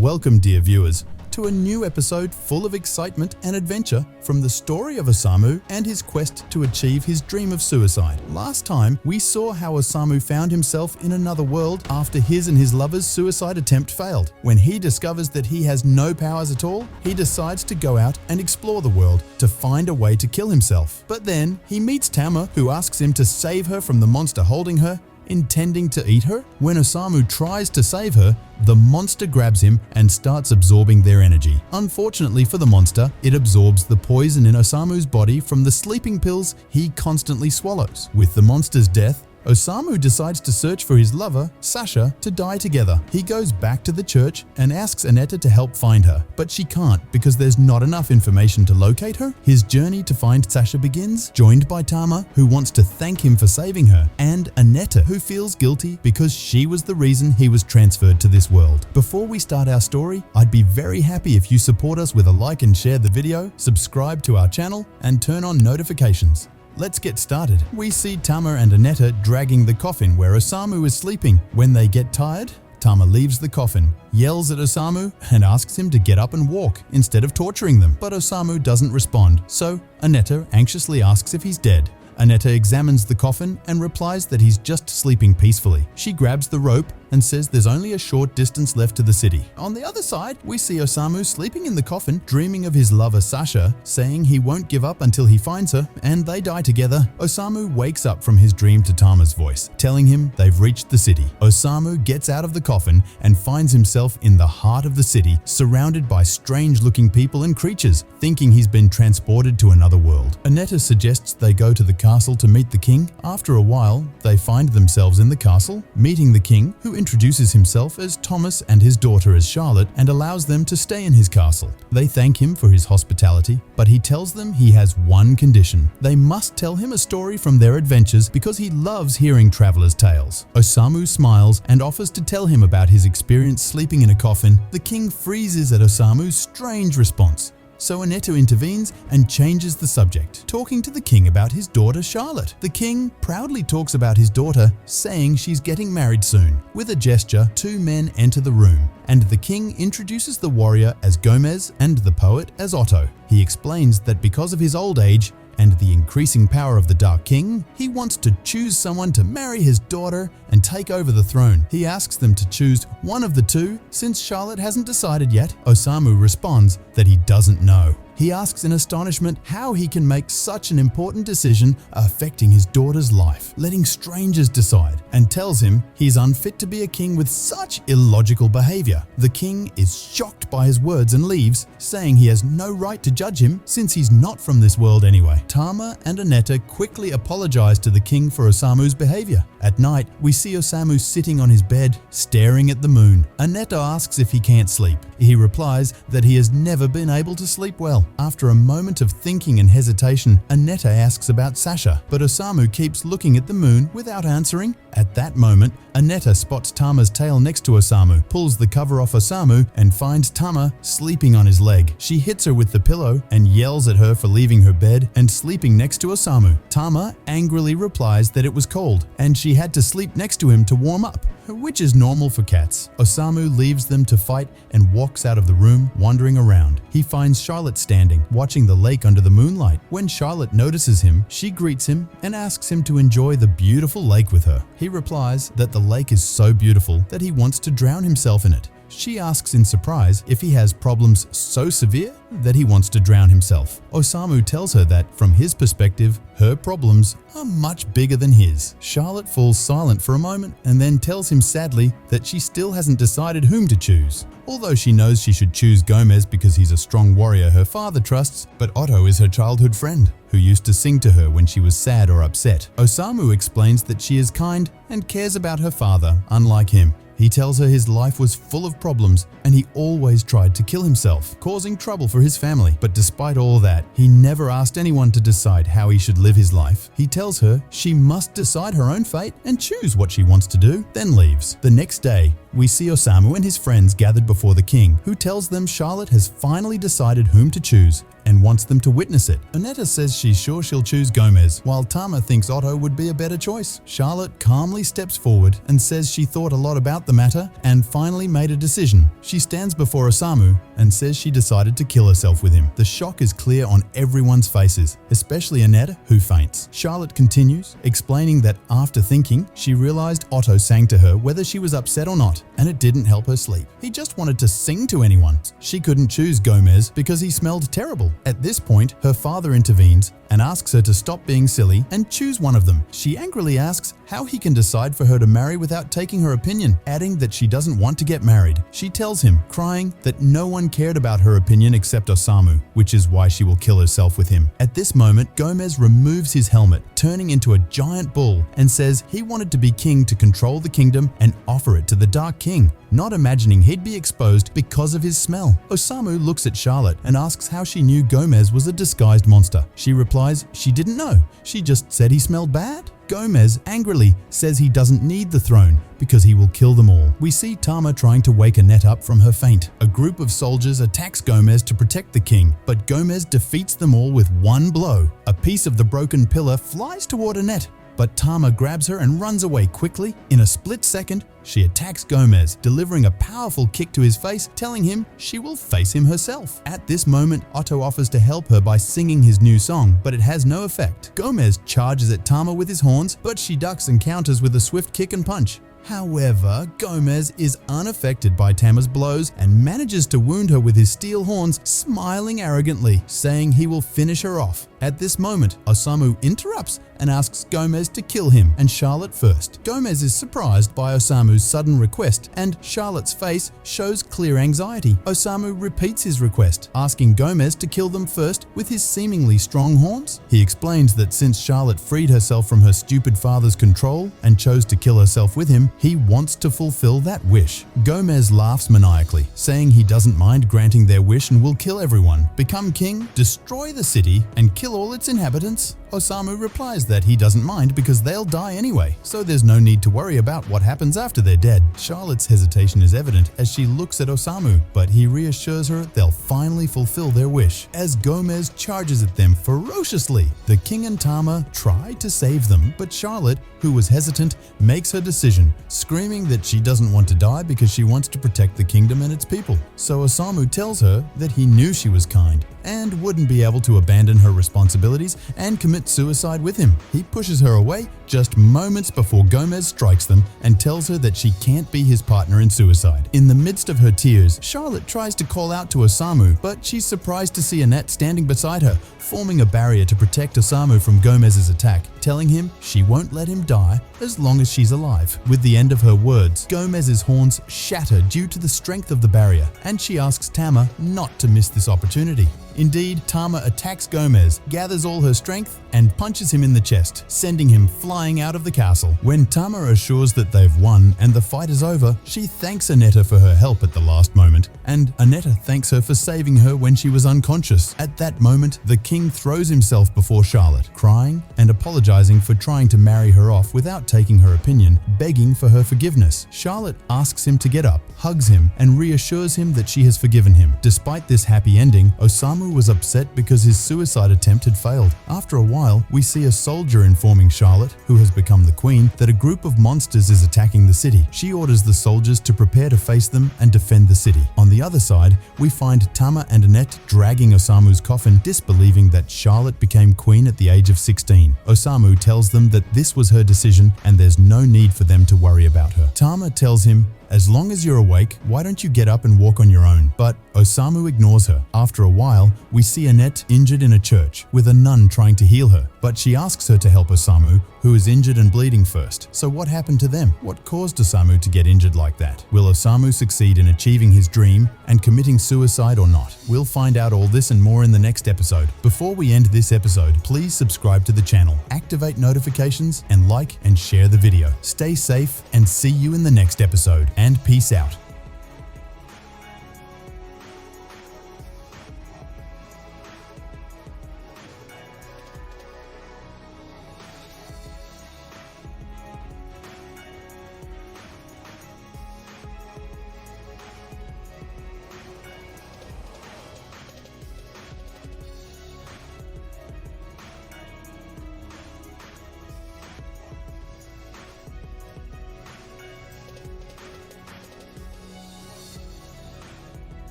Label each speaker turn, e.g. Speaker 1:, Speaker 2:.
Speaker 1: Welcome, dear viewers, to a new episode full of excitement and adventure from the story of Osamu and his quest to achieve his dream of suicide. Last time, we saw how Osamu found himself in another world after his and his lover's suicide attempt failed. When he discovers that he has no powers at all, he decides to go out and explore the world to find a way to kill himself. But then, he meets Tama, who asks him to save her from the monster holding her, intending to eat her. When Osamu tries to save her, the monster grabs him and starts absorbing their energy. Unfortunately for the monster, it absorbs the poison in Osamu's body from the sleeping pills he constantly swallows. With the monster's death, Osamu decides to search for his lover, Sasha, to die together. He goes back to the church and asks Aneta to help find her, but she can't because there's not enough information to locate her. His journey to find Sasha begins, joined by Tama, who wants to thank him for saving her, and Aneta, who feels guilty because she was the reason he was transferred to this world. Before we start our story, I'd be very happy if you support us with a like and share the video, subscribe to our channel, and turn on notifications. Let's get started. We see Tama and Aneta dragging the coffin where Osamu is sleeping. When they get tired, Tama leaves the coffin, yells at Osamu, and asks him to get up and walk instead of torturing them. But Osamu doesn't respond, so Aneta anxiously asks if he's dead. Aneta examines the coffin and replies that he's just sleeping peacefully. She grabs the rope and says there's only a short distance left to the city. On the other side, we see Osamu sleeping in the coffin, dreaming of his lover Sasha, saying he won't give up until he finds her, and they die together. Osamu wakes up from his dream to Tama's voice, telling him they've reached the city. Osamu gets out of the coffin and finds himself in the heart of the city, surrounded by strange-looking people and creatures, thinking he's been transported to another world. Aneta suggests they go to the castle to meet the king. After a while, they find themselves in the castle, meeting the king, who introduces himself as Thomas and his daughter as Charlotte and allows them to stay in his castle. They thank him for his hospitality, but he tells them he has one condition. They must tell him a story from their adventures because he loves hearing travelers' tales. Osamu smiles and offers to tell him about his experience sleeping in a coffin. The king freezes at Osamu's strange response, so Aneta intervenes and changes the subject, talking to the king about his daughter Charlotte. The king proudly talks about his daughter, saying she's getting married soon. With a gesture, two men enter the room, and the king introduces the warrior as Gomez and the poet as Otto. He explains that because of his old age and the increasing power of the Dark King, he wants to choose someone to marry his daughter and take over the throne. He asks them to choose one of the two since Charlotte hasn't decided yet. Osamu responds that he doesn't know. He asks in astonishment how he can make such an important decision affecting his daughter's life, letting strangers decide, and tells him he's unfit to be a king with such illogical behavior. The king is shocked by his words and leaves, saying he has no right to judge him since he's not from this world anyway. Tama and Aneta quickly apologize to the king for Osamu's behavior. At night, we see Osamu sitting on his bed, staring at the moon. Aneta asks if he can't sleep. He replies that he has never been able to sleep well. After a moment of thinking and hesitation, Aneta asks about Sasha, but Osamu keeps looking at the moon without answering. At that moment, Aneta spots Tama's tail next to Osamu, pulls the cover off Osamu, and finds Tama sleeping on his leg. She hits her with the pillow and yells at her for leaving her bed and sleeping next to Osamu. Tama angrily replies that it was cold and she had to sleep next to him to warm up, which is normal for cats. Osamu leaves them to fight and walks out of the room, wandering around. He finds Charlotte standing, watching the lake under the moonlight. When Charlotte notices him, she greets him and asks him to enjoy the beautiful lake with her. He replies that the lake is so beautiful that he wants to drown himself in it. She asks in surprise if he has problems so severe that he wants to drown himself. Osamu tells her that, from his perspective, her problems are much bigger than his. Charlotte falls silent for a moment and then tells him sadly that she still hasn't decided whom to choose. Although she knows she should choose Gomez because he's a strong warrior her father trusts, but Otto is her childhood friend, who used to sing to her when she was sad or upset. Osamu explains that she is kind and cares about her father, unlike him. He tells her his life was full of problems and he always tried to kill himself, causing trouble for his family. But despite all that, he never asked anyone to decide how he should live his life. He tells her she must decide her own fate and choose what she wants to do, then leaves. The next day, we see Osamu and his friends gathered before the king, who tells them Charlotte has finally decided whom to choose and wants them to witness it. Annetta says she's sure she'll choose Gomez, while Tama thinks Otto would be a better choice. Charlotte calmly steps forward and says she thought a lot about the matter and finally made a decision. She stands before Osamu and says she decided to kill herself with him. The shock is clear on everyone's faces, especially Annetta, who faints. Charlotte continues, explaining that after thinking, she realized Otto sang to her whether she was upset or not, and it didn't help her sleep. He just wanted to sing to anyone. She couldn't choose Gomez because he smelled terrible. At this point, her father intervenes and asks her to stop being silly and choose one of them. She angrily asks how he can decide for her to marry without taking her opinion, adding that she doesn't want to get married. She tells him, crying, that no one cared about her opinion except Osamu, which is why she will kill herself with him. At this moment, Gomez removes his helmet, turning into a giant bull, and says he wanted to be king to control the kingdom and offer it to the Dark King, not imagining he'd be exposed because of his smell. Osamu looks at Charlotte and asks how she knew Gomez was a disguised monster. She replies she didn't know, she just said he smelled bad. Gomez angrily says he doesn't need the throne because he will kill them all. We see Tama trying to wake Annette up from her faint. A group of soldiers attacks Gomez to protect the king, but Gomez defeats them all with one blow. A piece of the broken pillar flies toward Annette, but Tama grabs her and runs away quickly. In a split second, she attacks Gomez, delivering a powerful kick to his face, telling him she will face him herself. At this moment, Otto offers to help her by singing his new song, but it has no effect. Gomez charges at Tama with his horns, but she ducks and counters with a swift kick and punch. However, Gomez is unaffected by Tama's blows and manages to wound her with his steel horns, smiling arrogantly, saying he will finish her off. At this moment, Osamu interrupts and asks Gomez to kill him and Charlotte first. Gomez is surprised by Osamu's sudden request, and Charlotte's face shows clear anxiety. Osamu repeats his request, asking Gomez to kill them first with his seemingly strong horns. He explains that since Charlotte freed herself from her stupid father's control and chose to kill herself with him, he wants to fulfill that wish. Gomez laughs maniacally, saying he doesn't mind granting their wish and will kill everyone, become king, destroy the city, and kill all its inhabitants. Osamu replies that he doesn't mind because they'll die anyway, so there's no need to worry about what happens after they're dead. Charlotte's hesitation is evident as she looks at Osamu, but he reassures her they'll finally fulfill their wish. As Gomez charges at them ferociously, the king and Tama try to save them, but Charlotte, who was hesitant, makes her decision, screaming that she doesn't want to die because she wants to protect the kingdom and its people. So Osamu tells her that he knew she was kind and wouldn't be able to abandon her responsibilities and commit suicide with him. He pushes her away just moments before Gomez strikes them and tells her that she can't be his partner in suicide. In the midst of her tears, Charlotte tries to call out to Osamu, but she's surprised to see Annette standing beside her, forming a barrier to protect Osamu from Gomez's attack, telling him she won't let him die as long as she's alive. With the end of her words, Gomez's horns shatter due to the strength of the barrier, and she asks Tama not to miss this opportunity. Indeed, Tama attacks Gomez, gathers all her strength, and punches him in the chest, sending him flying out of the castle. When Tama assures that they've won and the fight is over, she thanks Annetta for her help at the last moment, and Annetta thanks her for saving her when she was unconscious. At that moment, the king throws himself before Charlotte, crying and apologizing for trying to marry her off without taking her opinion, begging for her forgiveness. Charlotte asks him to get up, hugs him, and reassures him that she has forgiven him. Despite this happy ending, Osamu was upset because his suicide attempt had failed. After a while, we see a soldier informing Charlotte, who has become the queen, that a group of monsters is attacking the city. She orders the soldiers to prepare to face them and defend the city. On the other side, we find Tama and Annette dragging Osamu's coffin, disbelieving that Charlotte became queen at the age of 16. Osamu tells them that this was her decision and there's no need for them to worry about her. Tama tells him, "As long as you're awake, why don't you get up and walk on your own?" But Osamu ignores her. After a while, we see Annette injured in a church, with a nun trying to heal her. But she asks her to help Osamu, who is injured and bleeding first. So what happened to them? What caused Osamu to get injured like that? Will Osamu succeed in achieving his dream and committing suicide or not? We'll find out all this and more in the next episode. Before we end this episode, please subscribe to the channel, activate notifications, and like and share the video. Stay safe and see you in the next episode. And peace out.